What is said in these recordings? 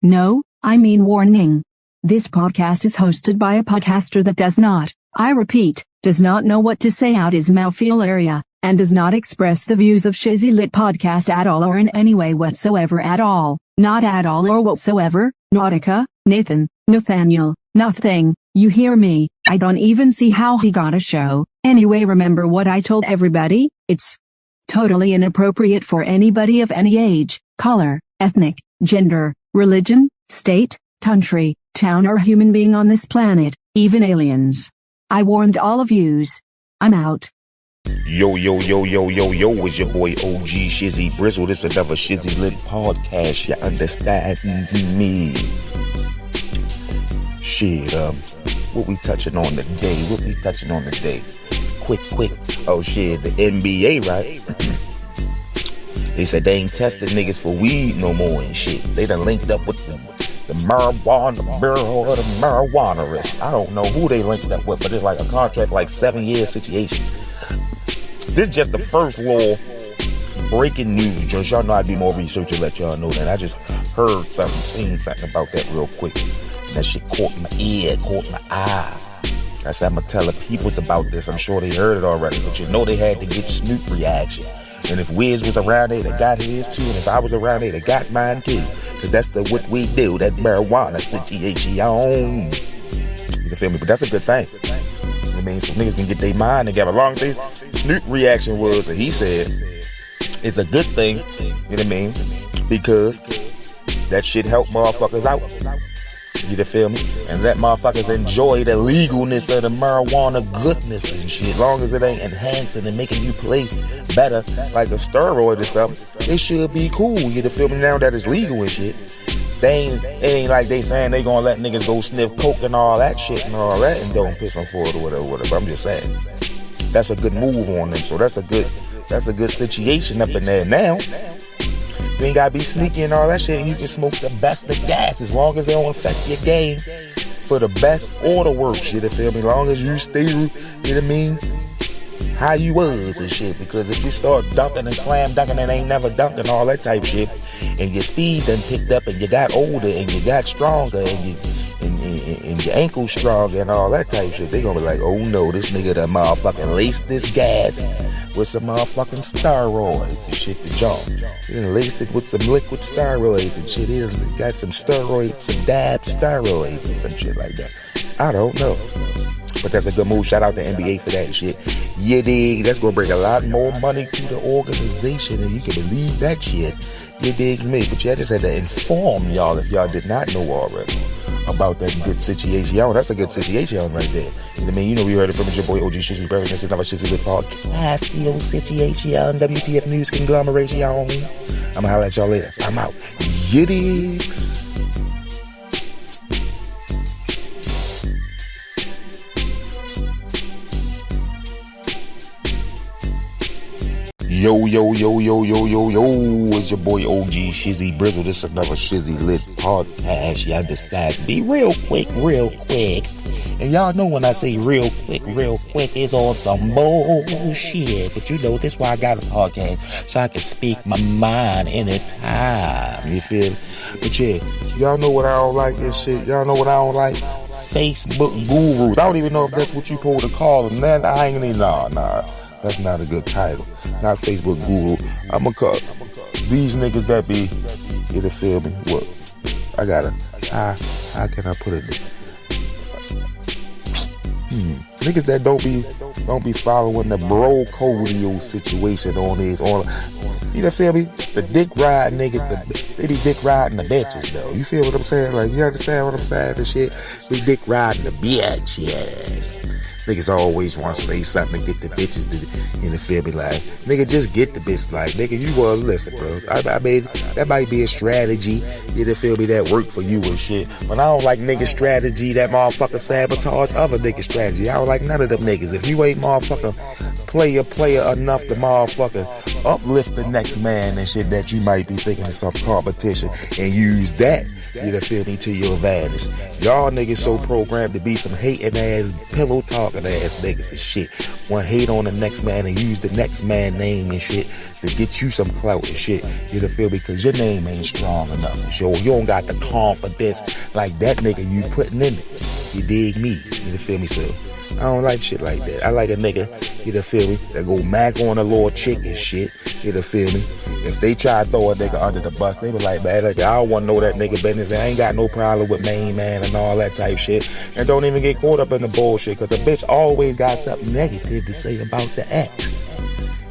No, I mean warning. This podcast is hosted by a podcaster that does not, I repeat, does not know what to say out his mouthfeel area, and does not express the views of Shizzy Lit Podcast at all or in any way whatsoever at all, not at all or whatsoever. Nautica, Nathan, Nathaniel, nothing, you hear me, I don't even see how he got a show. Anyway, remember what I told everybody, it's totally inappropriate for anybody of any age, color, ethnic, gender, religion, state, country, town or human being on this planet, even aliens. I warned all of yous. I'm out. Yo, it's your boy OG Shizzy Brizzle. This is another Shizzy Lit Podcast. You understand me? Shit, what we touching on today? Quick. Oh shit, the NBA, right? They said they ain't testing niggas for weed no more and shit. They done linked up with the marijuana bureau or the marijuanarists. I don't know who they linked up with, but it's like a contract, like 7-year situation. This is just the first law breaking news. Just y'all know I'd do more research to let y'all know that. I just heard seen something about that real quick. That shit caught my ear, caught my eye. I said I'm gonna tell the peoples about this. I'm sure they heard it already, but you know they had to get Snoop reaction. And if Wiz was around there, they got his too. And if I was around there, they got mine too. Cause that's what we do, that marijuana situation. You feel me? But that's a good thing. I mean, some niggas can get their mind together. Long as Snoop reaction was that he said it's a good thing, you know what I mean? Because that shit help motherfuckers out. You feel me? And let motherfuckers enjoy the legalness of the marijuana goodness and shit. As long as it ain't enhancing and making you play better like a steroid or something, it should be cool. You feel me? Now that it's legal and shit. It ain't like they saying they gonna let niggas go sniff coke and all that shit and all that and don't piss them for it or whatever. I'm just saying. That's a good move on them. So that's a good situation up in there now. You ain't gotta be sneaky and all that shit. You can smoke the best of gas as long as it don't affect your game for the best or the worst. You feel me? As long as you stay, you know what I mean? How you was and shit. Because if you start dunking and slam dunking and ain't never dunked and all that type shit, and your speed done picked up and you got older and you got stronger and your ankles stronger and all that type shit, they gonna be like, oh no, this nigga done motherfucking laced this gas with some motherfucking steroids and shit to jump. He done laced it with some liquid steroids and shit. He done got some steroids, some dab steroids and some shit like that. I don't know. But that's a good move. Shout out to NBA for that shit. You dig? That's gonna bring a lot more money to the organization, and you can believe that shit. You dig me? But yeah, I just had to inform y'all if y'all did not know already about that good situation. Yo, that's a good situation right there. You know what I mean? You know we heard it from your boy OG Shizzy Brother. That's another Shizzy Lit Podcast. Yo, situation, WTF News Conglomeration. I'ma holler at y'all later. I'm out. You digs? Yo, it's your boy OG Shizzy Brizzle. This is another Shizzy Lit Podcast. You understand? Be real quick. And y'all know when I say real quick, it's on some bullshit. But you know, this why I got a podcast, so I can speak my mind anytime. You feel me? But yeah, y'all know what I don't like this shit. Y'all know what I don't like? Facebook gurus. I don't even know if that's what you supposed to call them. Nah, I ain't even, nah. That's not a good title. Not Facebook Gooooo. I'ma call these niggas that be, you feel me? What? I gotta, how can I put it? Niggas that don't be following the bro codio situation on these, you feel me? The dick ride niggas, they be dick riding the bitches though. You feel what I'm saying? Like, you understand what I'm saying? The shit, they dick riding the bitch, yeah. Niggas always want to say something to get the bitches to, you feel me? Like, nigga, just get the bitch. Like, nigga, you was, listen, bro. I mean, that might be a strategy, you feel me, that work for you and shit. But I don't like nigga strategy that motherfucker sabotage other nigga strategy. I don't like none of them niggas. If you ain't motherfucker player enough to motherfucker uplift the next man and shit, that you might be thinking of some competition and use that you feel me, to your advantage. Y'all niggas so programmed to be some hating ass, pillow talking ass niggas and shit. Want hate on the next man and use the next man name and shit to get you some clout and shit. You feel me? Because your name ain't strong enough. So you don't got the confidence like that nigga you putting in it. You dig me? You feel me? So I don't like shit like that. I like a nigga, you feel me, that go mac on a little chick and shit. You feel me? If they try to throw a nigga under the bus, they be like, man, I don't want to know that nigga business. I ain't got no problem with main man and all that type shit. And don't even get caught up in the bullshit, because the bitch always got something negative to say about the ex.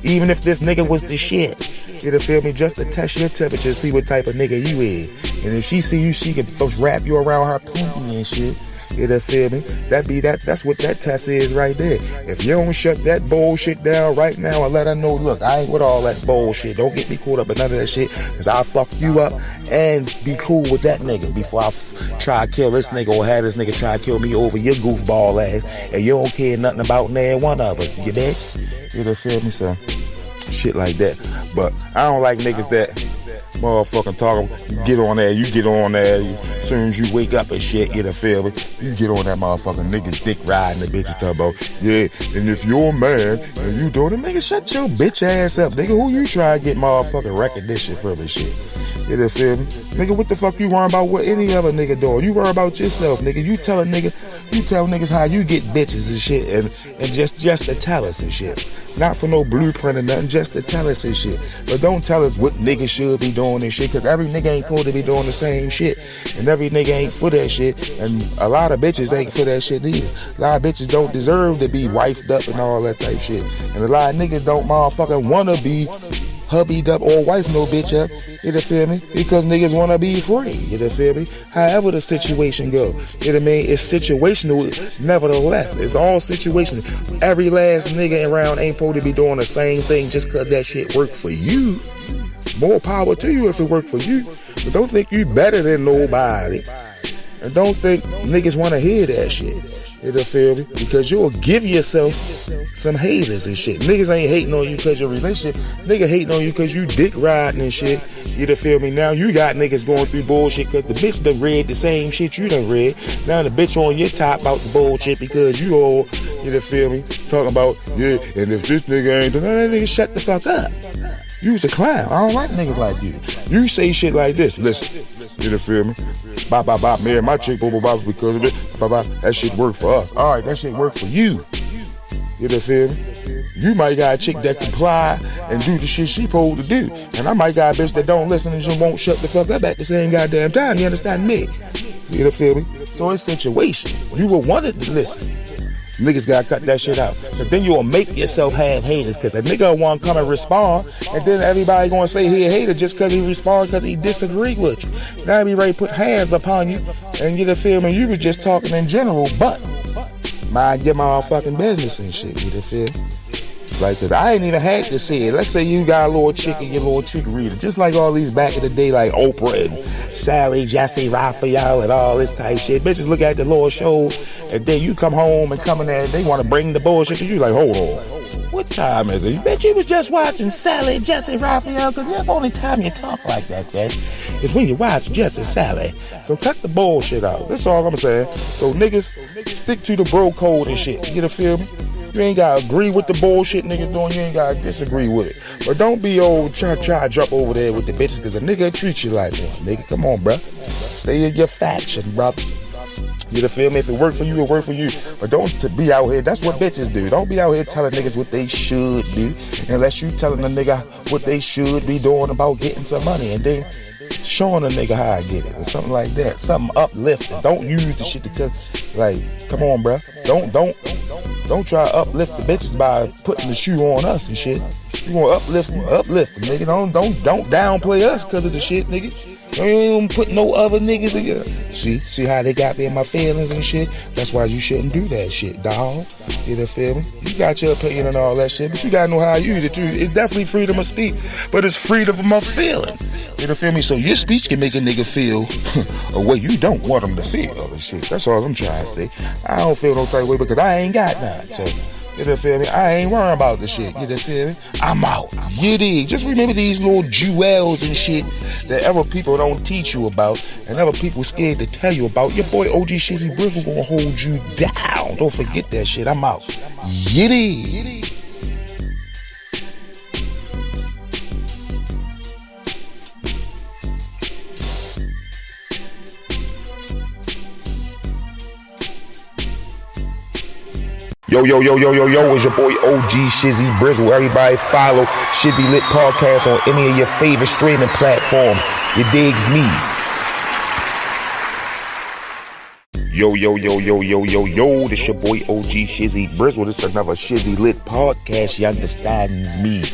Even if this nigga was the shit. You feel me? Just to test your temperature, see what type of nigga you is. And if she see you, she can first wrap you around her pinky and shit. You feel me? That's what that test is right there. If you don't shut that bullshit down right now and let her know, look, I ain't with all that bullshit. Don't get me caught up in none of that shit, because I'll fuck you up and be cool with that nigga before I try to kill this nigga or have this nigga try to kill me over your goofball ass, and you don't care nothing about neither one of us, you bitch? You feel me? So shit like that. But I don't like niggas that motherfucking talking, you get on there, as soon as you wake up and shit, you feel me? You get on that motherfucking niggas dick riding the bitches talking about, yeah, and if you're mad and you doing it, nigga, shut your bitch ass up, nigga. Who you try to get motherfucking recognition from and shit? You feel me? Nigga, what the fuck you worry about what any other nigga doing? You worry about yourself, nigga. You tell niggas how you get bitches and shit, and just to tell us and shit. Not for no blueprint or nothing, just to tell us and shit. But don't tell us what niggas should be doing and shit, because every nigga ain't supposed to be doing the same shit. And every nigga ain't for that shit. And a lot of bitches ain't for that shit either. A lot of bitches don't deserve to be wifed up and all that type shit. And a lot of niggas don't motherfucking wanna be hubbied up or wife no bitch up, you feel me? Because niggas wanna be free, you feel me? However the situation go, you know what I mean? It's situational, nevertheless. It's all situational. Every last nigga around ain't supposed to be doing the same thing just cause that shit work for you. More power to you if it work for you. But don't think you better than nobody. And don't think niggas wanna hear that shit. You feel me? Because you'll give yourself some haters and shit. Niggas ain't hating on you because your relationship. Nigga hating on you because you dick riding and shit. You feel me? Now you got niggas going through bullshit because the bitch done read the same shit you done read. Now the bitch on your top about the bullshit because you all, you feel me? Talking about, yeah, and if this nigga ain't doing that, nigga shut the fuck up. You's a clown. I don't like niggas like you. You say shit like this. Listen, you feel me? Bop, bop, bop, man, my chick, bop, bop, bop, because of it. Bop, bop, that shit work for us. All right, that shit work for you. You feel me? You might got a chick that comply and do the shit she supposed to do. And I might got a bitch that don't listen and just won't shut the fuck up at the same goddamn time. You understand me? You feel me? So it's situation. You will want it to listen. Niggas gotta cut that shit out. But then you'll make yourself have haters, because a nigga won't come and respond, and then everybody gonna say he a hater just cause he responds because he disagree with you. Now be ready to put hands upon you and get a feel me. You was just talking in general, but mind your motherfucking business and shit. You feel? Like that. I ain't even had to see it. Let's say you got a little chick and your little chick reader, just like all these back in the day, like Oprah and Sally, Jesse, Raphael, and all this type shit. Bitches look at the little show, and then you come home and come in there, and they want to bring the bullshit to you. Like, hold on, what time is it? Bitch, you was just watching Sally, Jesse, Raphael, because that's the only time you talk like that, bitch, is when you watch Jesse, Sally. So cut the bullshit out. That's all I'm saying. So niggas, stick to the bro code and shit. You feel me? You ain't gotta agree with the bullshit niggas doing. You ain't gotta disagree with it. But don't be old try to jump over there with the bitches, because a nigga treat you like one. Nigga, come on, bruh. Stay in your faction, brother. You feel me? If it work for you, it work for you. But don't be out here. That's what bitches do. Don't be out here telling niggas what they should do, unless you telling a nigga what they should be doing about getting some money, and then showing a nigga how I get it, or something like that. Something uplifting. Don't use the shit to, like, come on, bruh. Don't try to uplift the bitches by putting the shoe on us and shit. You want to uplift them, nigga. Don't downplay us because of the shit, nigga. You ain't put no other niggas in here. See how they got me in my feelings and shit? That's why you shouldn't do that shit, dawg. You feel me? You got your opinion and all that shit, but you gotta know how I use it too. It's definitely freedom of speech, but it's freedom of feeling. You feel me? So your speech can make a nigga feel a way you don't want him to feel and shit. That's all I'm trying to say. I don't feel no type of way because I ain't got none. So, You feel me? I ain't worrying about the shit. You feel me? I'm out. You dig? Just remember these little jewels and shit that other people don't teach you about and other people scared to tell you about. Your boy OG Shizzy Brizzle gonna hold you down. Don't forget that shit. I'm out. You dig? Yo, it's your boy OG Shizzy Brizzle. Everybody follow Shizzy Lit Podcast on any of your favorite streaming platforms. You digs me. Yo, this your boy OG Shizzy Brizzle. This is another Shizzy Lit Podcast. You understands me.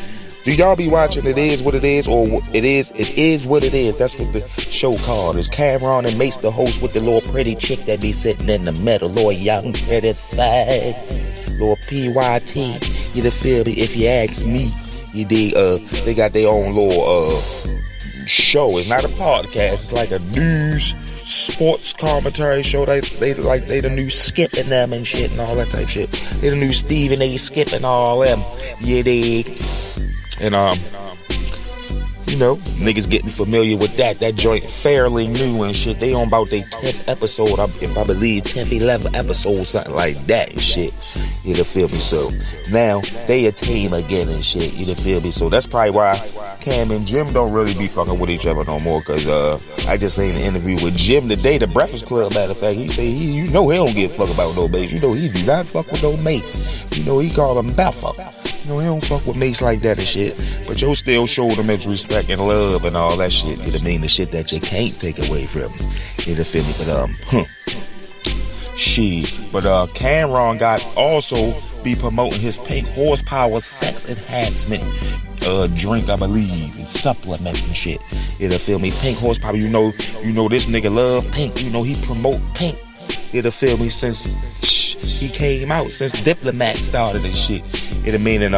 Do y'all be watching It Is What It Is, or It Is What It Is? That's what the show called. It's Cameron and Mace, the host, with the little pretty chick that be sitting in the middle. Little young, pretty thing. Little PYT. You feel me? If you ask me, you dig, they got their own little show. It's not a podcast. It's like a news sports commentary show. They the new Skip and them and shit and all that type shit. They the new Stephen A. Skip and all them. You dig? And you know, niggas getting familiar with that joint fairly new and shit. They on about their 10th episode, if I believe 10th, 11th episode, something like that and shit. You feel me? So now they a team again and shit. You feel me? So that's probably why Cam and Jim don't really be fucking with each other no more. Cause I just seen an interview with Jim today, the Breakfast Club. Matter of fact, he say you know he don't give a fuck about no mates. You know he do not fuck with no mates. You know he call them Buffer. You know, he don't fuck with mates like that and shit. But you still show them his respect and love and all that shit. You know what I mean? The shit that you can't take away from him. You know feel me? But Cameron got also be promoting his pink horsepower sex enhancement drink, I believe, and supplement and shit. You know feel me? Pink horsepower. You know this nigga love pink. You know he promote pink. You know feel me? Since he came out, since Diplomat started and shit. You know what I mean? And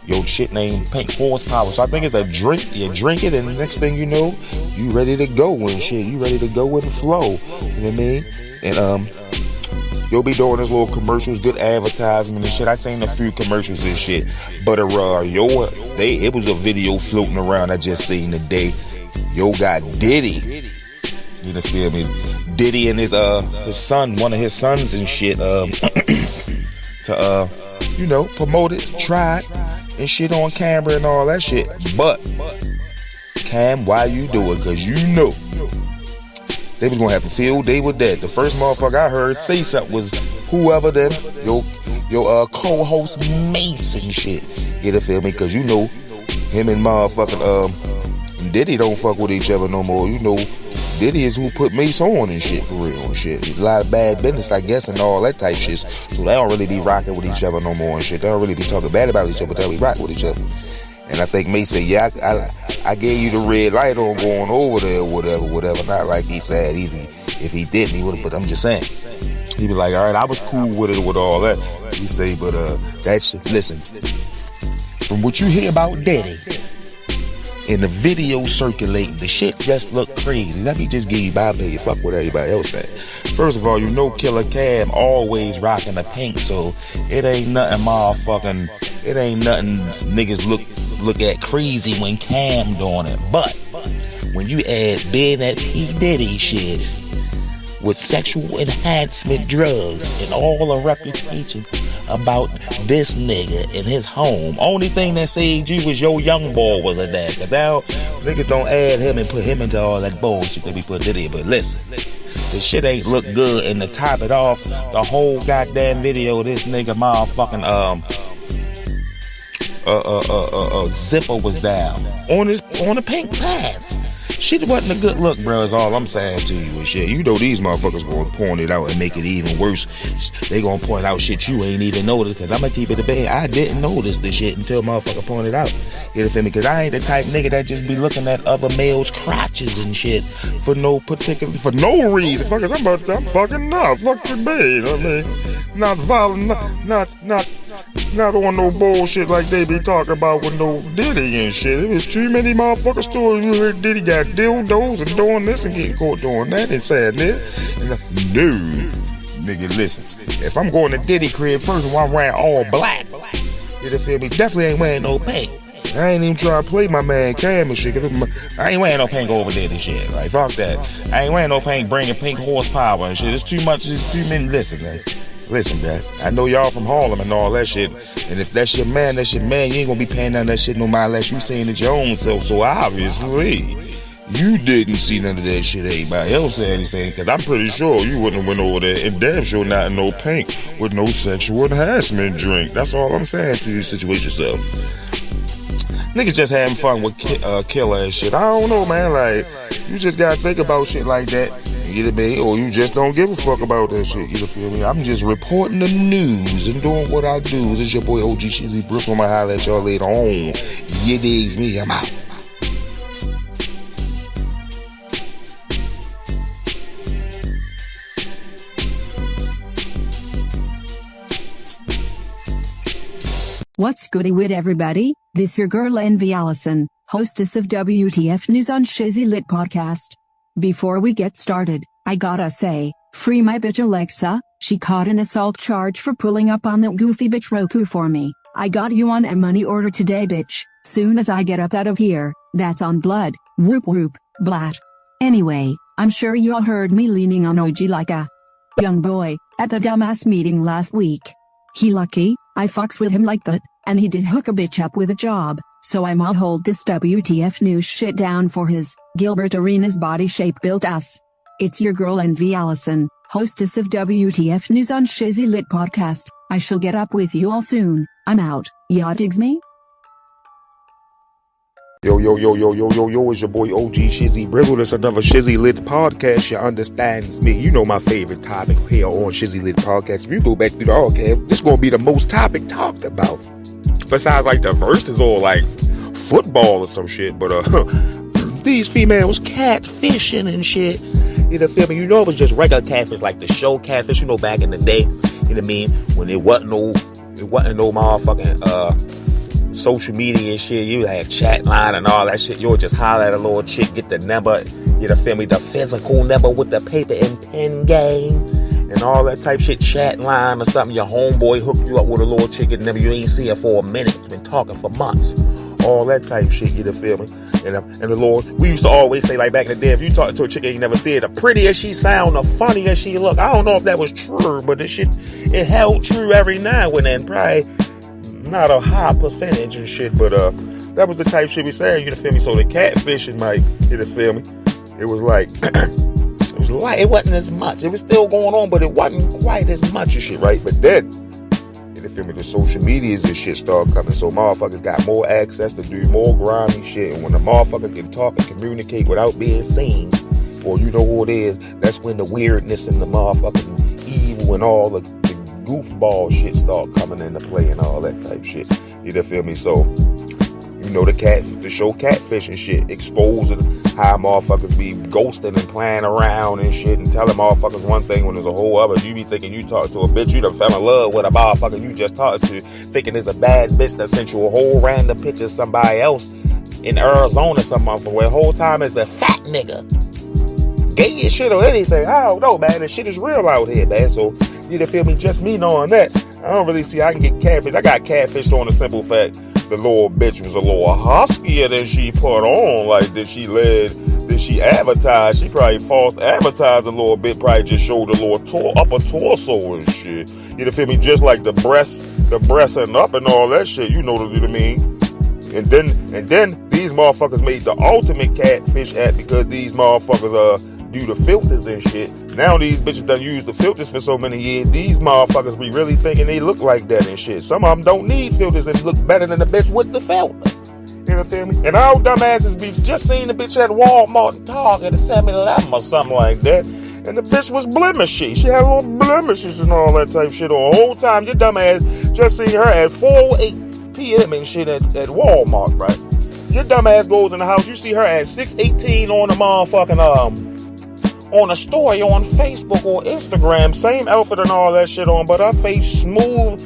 yo, shit named Pink Horsepower. So I think it's a drink. You drink it, and the next thing you know, you ready to go and shit. You ready to go with the flow. You know what I mean? And you'll be doing this little commercials, good advertisement and shit. I seen a few commercials and shit. But it was a video floating around I just seen today. Yo got Diddy. You know feel me? Diddy and his son, one of his sons and shit, to you know, promote it, try it, and shit on camera and all that shit. But Cam, why you do it? Cause you know they was gonna have a field day with that. The first motherfucker I heard say something was whoever them, your co-host Mace and shit. You know feel me? Cause you know him and motherfucking Diddy don't fuck with each other no more. You know Diddy is who put Mace on and shit, for real and shit. There's a lot of bad business, I guess, and all that type shit. So they don't really be rocking with each other no more and shit. They don't really be talking bad about each other, but they be rocking with each other. And I think Mace said, yeah, I gave you the red light on going over there, whatever. Not like he said, if he didn't, he would have, but I'm just saying. He be like, all right, I was cool with it, with all that. He say, but that shit, listen, from what you hear about Diddy, in the video circulating, the shit just look crazy. Let me just give you my opinion. Fuck what everybody else said. First of all, you know Killer Cam always rocking the pink, so it ain't nothing niggas look at crazy when Cam doing it. But when you add being that P. Diddy shit with sexual enhancement drugs and all the reputation about this nigga in his home. Only thing that saved you was your young boy was a dad. Cause now niggas don't add him and put him into all that bullshit that we put Diddy. But listen, this shit ain't look good. And to top it off, the whole goddamn video, this nigga motherfucking zipper was down on the pink pants. Shit wasn't a good look, bro, is all I'm saying to you and shit. You know these motherfuckers gonna point it out and make it even worse. They gonna point out shit you ain't even noticed, cause I'ma keep it a bed. I didn't notice this shit until motherfucker pointed out. You feel me? Cause I ain't the type nigga that just be looking at other males' crotches and shit for no reason. I'm fucking not. Fuck the bed. I mean, not violent, not on no bullshit like they be talking about with no Diddy and shit. It was too many motherfucking stories. You heard Diddy got dildos and doing this and getting caught doing that and saying this. And dude, Nigga, listen. If I'm going to Diddy crib, first of all, I'm wearing all black. You feel me? Definitely ain't wearing no pink. I ain't even trying to play my man Cam and shit. I ain't wearing no pink over there and shit. Like, fuck that. I ain't wearing no pink bringing pink horsepower and shit. It's too much. It's too many. Listen, man. Listen, guys. I know y'all from Harlem and all that shit. And if that's your man, that's your man. You ain't gonna be paying none of that shit no matter unless you saying it your own self. So obviously, you didn't see none of that shit everybody else said anything. Because I'm pretty sure you wouldn't have went over there and damn sure not in no pink with no sexual harassment drink. That's all I'm saying to you. Situation yourself. Niggas just having fun with Killer and shit. I don't know, man. Like, you just gotta think about shit like that. You know what I mean? Or you just don't give a fuck about that shit. You feel me? I'm just reporting the news and doing what I do. This is your boy OG Shizzy Brooks. I'm gonna holler at y'all later on. You digs me? I'm out. What's goody with everybody? This your girl Envy Allison, hostess of WTF News on Shizzy Lit Podcast. Before we get started, I gotta say, free my bitch Alexa. She caught an assault charge for pulling up on that goofy bitch Roku for me. I got you on a money order today, bitch. Soon as I get up out of here, that's on blood. Whoop whoop, blat. Anyway, I'm sure you all heard me leaning on OG like a young boy at the dumbass meeting last week. He lucky, I fucks with him like that, and he did hook a bitch up with a job, so I'ma hold this WTF news shit down for his Gilbert Arenas body shape built ass. It's your girl Envy Allison, hostess of WTF News on Shizzy Lit Podcast. I shall get up with you all soon. I'm out. Y'all digs me? Yo, it's your boy OG Shizzy Briggle. This another Shizzy Lit Podcast. You understands me. You know my favorite topic here on Shizzy Lit Podcast. If you go back through the archive, this gonna be the most topic talked about. Besides like the verses or like football or some shit. But these females catfishing and shit. You know, feel me? You know it was just regular catfish, like the show catfish, you know, back in the day. You know what I mean? When it wasn't no motherfucking social media and shit. You had chat line and all that shit. You would just holler at a little chick, get the number, you know, feel me, the physical number with the paper and pen game and all that type shit. Chat line or something. Your homeboy hooked you up with a little chick and never you ain't see her for a minute. You've been talking for months. All that type shit, you know, feel me? And the Lord, we used to always say, like back in the day, if you talk to a chick and you never see it, the prettier she sound, the funnier she look. I don't know if that was true, but this shit, it held true every now and then. Probably not a high percentage and shit, but that was the type shit we said, you know, feel me? So the catfishing, Mike, you know, feel me? It was like, it wasn't as much. It was still going on, but it wasn't quite as much and shit, right? But then, you feel me, the social medias and shit started coming, so motherfuckers got more access to do more grimy shit, and when the motherfucker can talk and communicate without being seen, or you know who it is, that's when the weirdness and the motherfucking evil and all the goofball shit start coming into play and all that type shit. You feel me? So, you know, the show catfish and shit exposing how motherfuckers be ghosting and playing around and shit and telling motherfuckers one thing when there's a whole other. You be thinking you talk to a bitch, you done fell in love with a motherfucker you just talked to, thinking it's a bad bitch that sent you a whole random picture of somebody else in Arizona or some motherfucker where the whole time it's a fat nigga. Gay as shit or anything. I don't know, man. The shit is real out here, man. So, you feel me? Just me knowing that, I don't really see how I can get catfish. I got catfished on the simple fact the little bitch was a little huskier than she put on. Like, did she advertise? She probably false advertised a little bit, probably just showed a little upper torso and shit. You feel me? Just like the breast and up and all that shit. You know what I mean? And then these motherfuckers made the ultimate catfish app because these motherfuckers do the filters and shit. Now these bitches done use the filters for so many years. These motherfuckers be really thinking they look like that and shit. Some of them don't need filters and look better than the bitch with the filter. You know feel me? And all dumbasses be just seen the bitch at Walmart and Target at 7-Eleven or something like that. And the bitch was blemishy. She had little blemishes and all that type shit on. The whole time your dumbass just seen her at 4:08 p.m. and shit at Walmart, right? Your dumbass goes in the house, you see her at 6:18 on the motherfucking on a story on Facebook or Instagram, same outfit and all that shit on, but her face smooth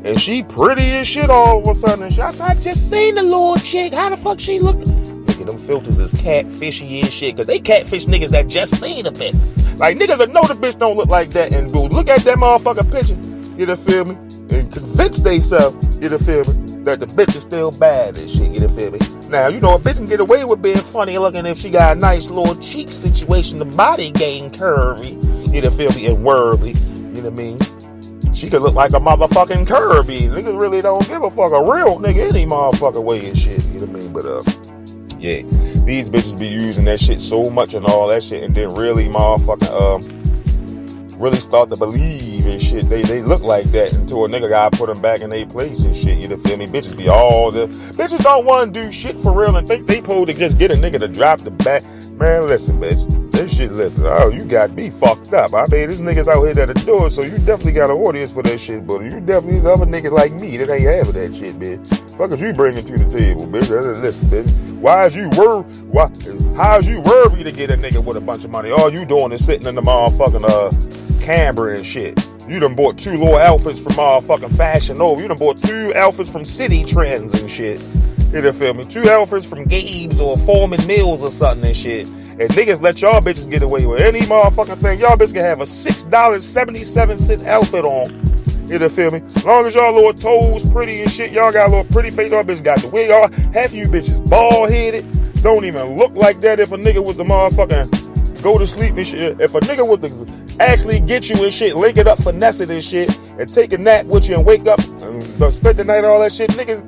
and she pretty as shit all of a sudden. And I just seen the little chick. How the fuck she look? Nigga, them filters is catfishy and shit, cause they catfish niggas that just seen a bit. Like, niggas that know the bitch don't look like that and go look at that motherfucking picture, you know, feel me? And convince theyself, you know, feel me, that the bitch is still bad and shit, you know, feel me? Now, you know, a bitch can get away with being funny looking if she got a nice little cheek situation, the body game curvy, you know, feel me, and worthy, you know what I mean? She could look like a motherfucking Kirby. Niggas really don't give a fuck. A real nigga any motherfucking way and shit, you know what I mean? But, yeah, these bitches be using that shit so much and all that shit, and then really motherfucking, really start to believe and shit. They look like that until a nigga gotta put them back in their place and shit, you know, feel me? Bitches be all the... Bitches don't want to do shit for real and think they supposed to just get a nigga to drop the back. Man, listen, bitch. This shit, listen. Oh, you got me fucked up. I mean, this niggas out here that'll do it, so you definitely got an audience for that shit, but you definitely, these other niggas like me that ain't having that shit, bitch. Fuck is you bringing to the table, bitch? Listen, bitch. How's you worthy to get a nigga with a bunch of money? All you doing is sitting in the motherfucking, Canberra and shit. You done bought 2 little outfits from motherfucking Fashion Nova. You done bought 2 outfits from City Trends and shit. You know, feel me? 2 outfits from Gabe's or Foreman Mills or something and shit. And niggas let y'all bitches get away with any motherfucking thing. Y'all bitches can have a $6.77 outfit on. You know, feel me? As long as y'all little toes pretty and shit, y'all got a little pretty face. Y'all bitches got the wig. Y'all, half of you bitches bald headed. Don't even look like that. If a nigga was the motherfucking go to sleep and shit. If a nigga was to actually get you and shit, link it up, finesse it and shit, and take a nap with you and wake up and spend the night and all that shit, niggas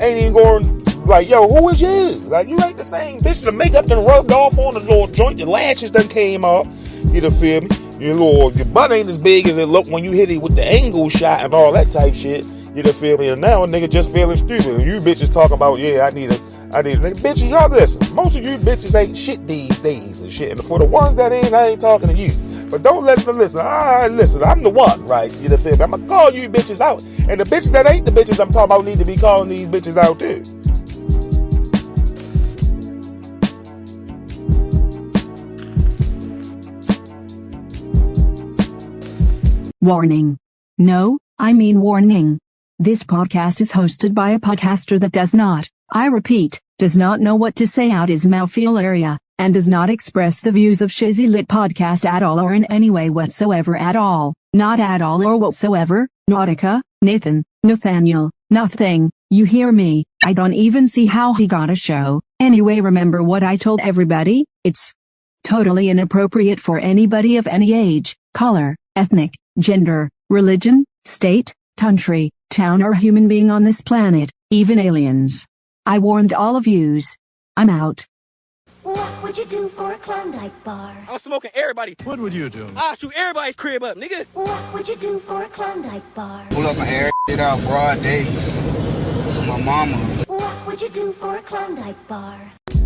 ain't even going like, yo, who is you? Like, you ain't the same bitch. The makeup done rubbed off on the little joint. Your lashes done came off. You know, feel me? Your butt ain't as big as it looked when you hit it with the angle shot and all that type shit. You know, feel me? And now a nigga just feeling stupid. And you bitches talking about, yeah, I need a nigga. Bitches, y'all listen. Most of you bitches ain't shit these days and shit. And for the ones that ain't, I ain't talking to you. But don't let them listen. Listen, I'm the one, right? You know, feel me? I'm gonna call you bitches out. And the bitches that ain't the bitches I'm talking about need to be calling these bitches out too. Warning. No, I mean warning. This podcast is hosted by a podcaster that does not, I repeat, does not know what to say out his mouthfeel area, and does not express the views of Shizzy Lit Podcast at all or in any way whatsoever at all, not at all or whatsoever. Nautica, Nathan, Nathaniel, nothing, you hear me? I don't even see how he got a show. Anyway, remember what I told everybody? It's totally inappropriate for anybody of any age, color, ethnic, gender, religion, state, country, town or human being on this planet, even aliens. I warned all of yous. I'm out. What would you do for a Klondike bar? I'm smoking everybody. What would you do? I'll shoot everybody's crib up, nigga. What would you do for a Klondike bar? Pull up my air shit out broad day. My mama. What would you do for a Klondike bar?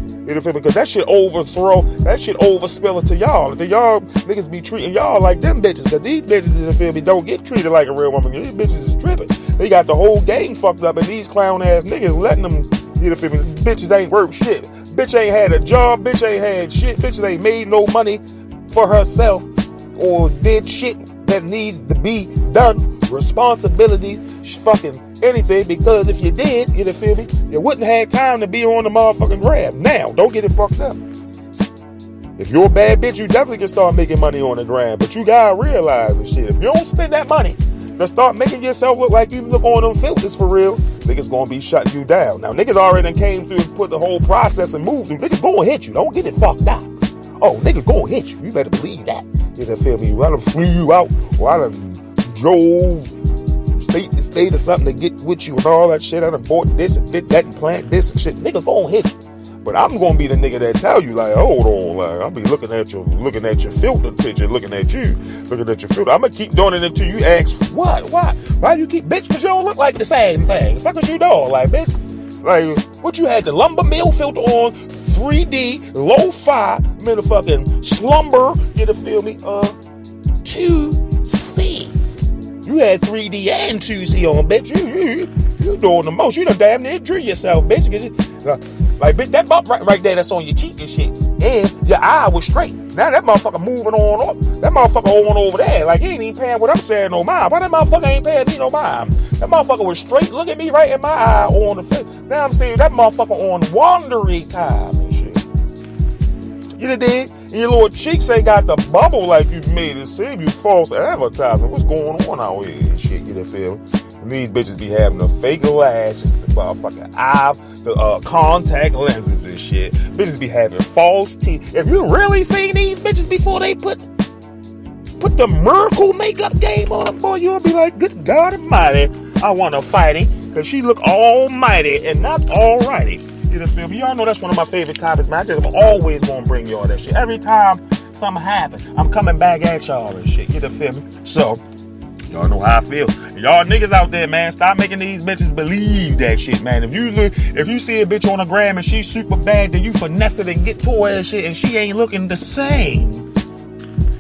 You know, because that shit overspill it to y'all. If y'all niggas be treating y'all like them bitches, because these bitches, you feel me, don't get treated like a real woman. These bitches is tripping. They got the whole gang fucked up, and these clown ass niggas letting them, you know, feel me, bitches ain't worth shit. Bitch ain't had a job, bitch ain't had shit, bitches ain't made no money for herself or did shit that needs to be done. Responsibility, fucking anything, because if you did, you know, feel me, you wouldn't have time to be on the motherfucking grab. Now, don't get it fucked up. If you're a bad bitch, you definitely can start making money on the grab, but you gotta realize the shit. If you don't spend that money to start making yourself look like you look on them filters for real, niggas gonna be shutting you down. Now, niggas already came through and put the whole process and moved through. Niggas gonna hit you. Don't get it fucked up. Oh, niggas gonna hit you. You better believe that. You know, feel me? I done flew you out, or I done drove state to state or something to get with you and all that shit. I done bought this and did that and plant this and shit. Niggas gonna hit you. But I'm gonna be the nigga that tell you, like, hold on, like, I'll be looking at your filter picture, looking at your filter. I'm gonna keep doing it until you ask, what? Why you keep, bitch, because you don't look like the same thing. The fuck is you doing? Like, bitch, like, what you had the lumber mill filter on, 3D, lo-fi, motherfucking slumber, you know, feel me, 2C. You had 3D and 2C on, bitch. You doing the most. You done damn near drew yourself, bitch. Like, bitch, that bump right there that's on your cheek and shit, and your eye was straight. Now that motherfucker moving on up. That motherfucker on over there. Like, he ain't even paying what I'm saying no mind. Why that motherfucker ain't paying me no mind? That motherfucker was straight. Look at me right in my eye on the face. Now I'm saying that motherfucker on wandering time and shit. You know, dig? And your little cheeks ain't got the bubble like you made it seem. You false advertising. What's going on out here and shit, you feel me? And these bitches be having the fake lashes, the motherfucking eye, the contact lenses and shit. Bitches be having false teeth. If you really seen these bitches before they put the miracle makeup game on them, boy, you'll be like, good God almighty, I want to fight him, because she look almighty and not alrighty. You know, feel me? Y'all know that's one of my favorite topics, man. I just always want to bring y'all that shit. Every time something happens, I'm coming back at y'all and shit. You know, feel me? So, y'all know how I feel. Y'all niggas out there, man, stop making these bitches believe that shit, man. If you see a bitch on the gram and she's super bad, then you finesse it and get to her and shit, and she ain't looking the same.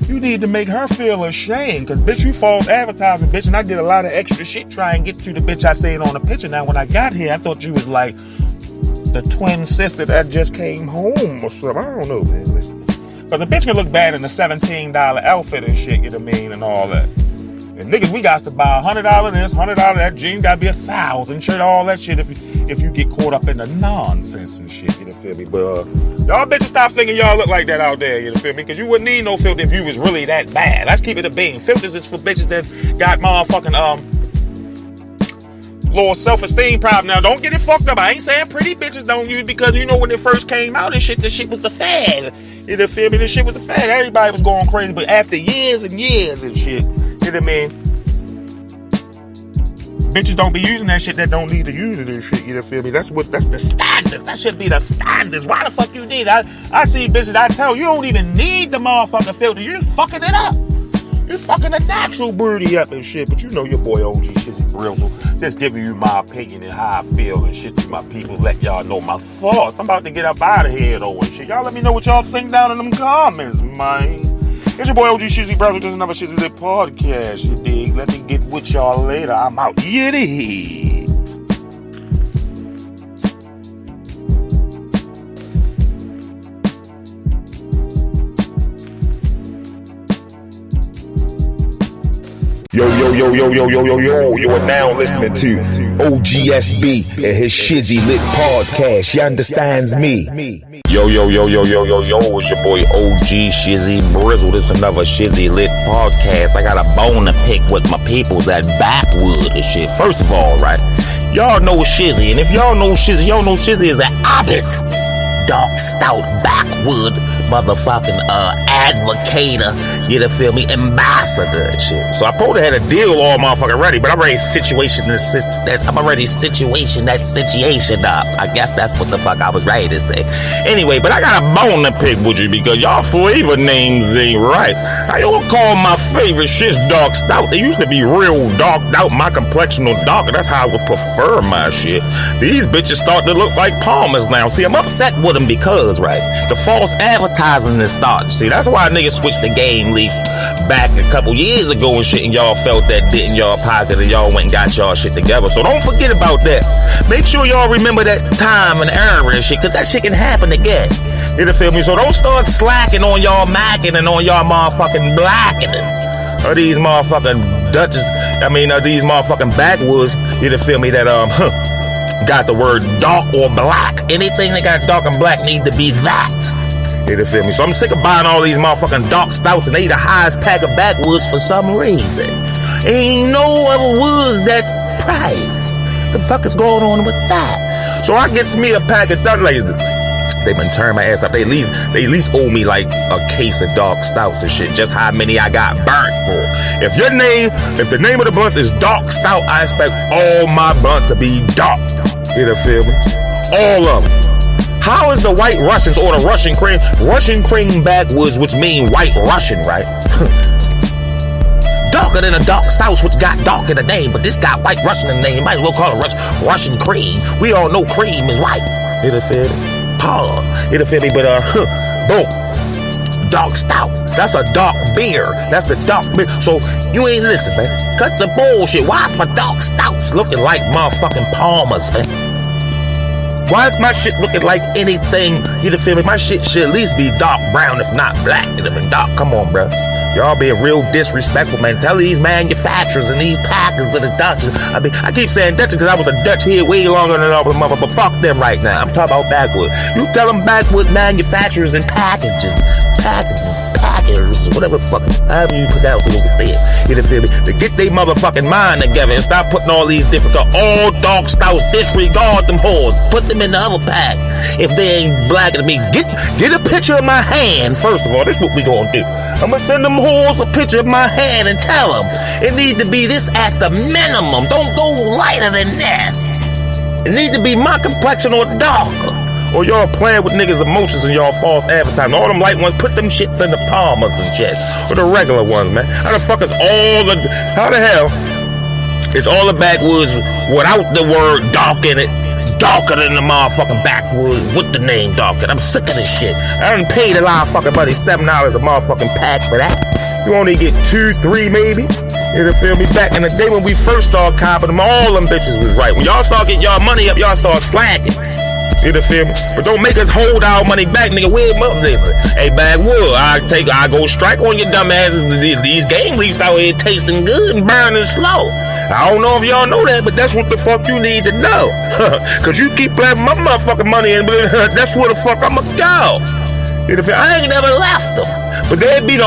You need to make her feel ashamed, because bitch, you false advertising, bitch, and I did a lot of extra shit trying to get to the bitch I seen on the picture. Now, when I got here, I thought you was like the twin sister that just came home or something. I don't know, man. Listen, because a bitch can look bad in a $17 outfit and shit, you know what I mean, and all that. And niggas, we got to buy $100 this, $100 that. Jeans got to be $1,000, shit, all that shit. If you get caught up in the nonsense and shit, you know, feel me? But y'all bitches stop thinking y'all look like that out there, you know, feel me? Because you wouldn't need no filter if you was really that bad. Let's keep it a bean. Filters is for bitches that got motherfucking low self-esteem problem. Now, don't get it fucked up. I ain't saying pretty bitches don't use, because you know when it first came out and shit, this shit was the fad. You know, feel me? This shit was the fad. Everybody was going crazy. But after years and years and shit, you know what I mean? Bitches don't be using that shit that don't need to use it and shit, you know, feel me? That's the standards. That should be the standards. Why the fuck you need it? I see bitches, I tell you don't even need the motherfucking filter. You're fucking it up. You're fucking a natural booty up and shit. But you know your boy OG Shizzy Brizzle. Just giving you my opinion and how I feel and shit to my people. Let y'all know my thoughts. I'm about to get up out of here though and shit. Y'all let me know what y'all think down in them comments, man. It's your boy OG Shizzy Brizzle. Just another Shizzy Lit podcast, you dig? Let me get with y'all later. I'm out. Yiddy. Yo, you are now listening to OGSB and his Shizzy Lit podcast. You understands me? Yo, it's your boy OG Shizzy Brizzle. This is another Shizzy Lit podcast. I got a bone to pick with my peoples at Backwood and shit. First of all, right, y'all know Shizzy, and if y'all know Shizzy, y'all know Shizzy is an Abbott dark stout backwood motherfucking advocator, you know, feel me, ambassador and shit. So I probably had a deal all motherfucking ready, but I'm already situation that situation up. I guess that's what the fuck I was ready to say. Anyway, but I got a bone to pick with you because y'all flavor names ain't right. I don't call my favorite shit dark stout. They used to be real darked out. My complexion was darker. That's how I would prefer my shit. These bitches start to look like Palmers now. See, I'm upset with them because, right, the false advertising is starting. See, that's why niggas switched the game leaves back a couple years ago and shit, and y'all felt that dent in y'all pocket and y'all went and got y'all shit together. So don't forget about that. Make sure y'all remember that time and era and shit, cause that shit can happen again. You know, feel me? So don't start slacking on y'all macking and on y'all motherfucking blackening. Or these motherfucking Dutches, these motherfucking backwoods, you know, feel me, that got the word dark or black. Anything that got dark and black need to be that. You feel me? So I'm sick of buying all these motherfucking dark stouts, and they the highest pack of backwoods for some reason. Ain't no other woods that price. The fuck is going on with that? So I gets me a pack of dark, like, they been turning my ass up. They at least owe me like a case of dark stouts and shit. Just how many I got burnt for. If the name of the blunt is dark stout, I expect all my blunts to be dark. You feel me? All of them. How is the White Russians or the Russian cream backwoods, which mean White Russian, right? Darker than a dark stout, which got dark in the name, but this got White Russian in the name. Might as well call it Russian cream. We all know cream is white. You feel me? Pause. You feel me? But boom. Dark stout. That's a dark beer. That's the dark beer. So you ain't listen, man. Cut the bullshit. Why is my dark stouts looking like motherfucking Palmers, man? Why is my shit looking like anything? You feel me? My shit should at least be dark brown, if not black. Dark. Come on, bro. Y'all being real disrespectful, man. Tell these manufacturers and these packers of the Dutch. I mean, I keep saying Dutch because I was a Dutch here way longer than all the mother, but fuck them right now. I'm talking about backwood. You tell them backwood manufacturers and packers, whatever the fuck, however you pronounce it, what say it. You feel me? To get their motherfucking mind together and stop putting all these different, all dog styles, disregard them whores. Put them in the other pack. If they ain't blacker than me, get a picture of my hand, first of all. This is what we gonna do. I'm gonna send them whores a picture of my hand and tell them it need to be this at the minimum. Don't go lighter than this. It need to be my complexion or darker. Or y'all playing with niggas' emotions and y'all false advertising. All them light ones, put them shits in the palmers and shit. Or the regular ones, man. How the fuck is how the hell is all the backwoods without the word dark in it? Darker than the motherfucking backwoods with the name darker. I'm sick of this shit. I done paid a lot of fucking money, $7 a motherfucking pack for that. You only get 2, 3 maybe. You feel me? Back in the day when we first started copping them, all them bitches was right. When y'all start getting y'all money up, y'all start slacking. You feel me? But don't make us hold our money back, nigga. Where's motherfucker? Hey, backwood, I go strike on your dumb asses. These game leaves out here tasting good and burning slow. I don't know if y'all know that, but that's what the fuck you need to know. Cause you keep playing my motherfucking money and that's where the fuck I'ma go. You feel? I ain't never left them. But they'd be the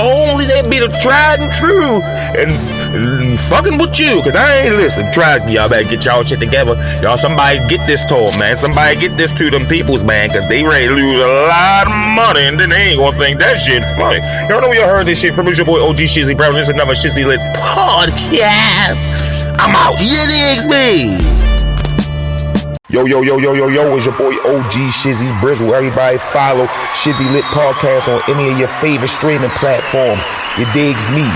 tried and true and fucking with you. Cause I ain't listen. Y'all better get y'all shit together. Y'all, somebody get this to them, man. Somebody get this to them peoples, man. Cause they ready to lose a lot of money and then they ain't gonna think that shit funny. Y'all know y'all heard this shit from your boy OG Shizzy Brown. This is another Shizzy Lit podcast. I'm out. You digs me? Yo, it's your boy OG Shizzy Brizzle. Everybody follow Shizzy Lit Podcast on any of your favorite streaming platforms. You digs me?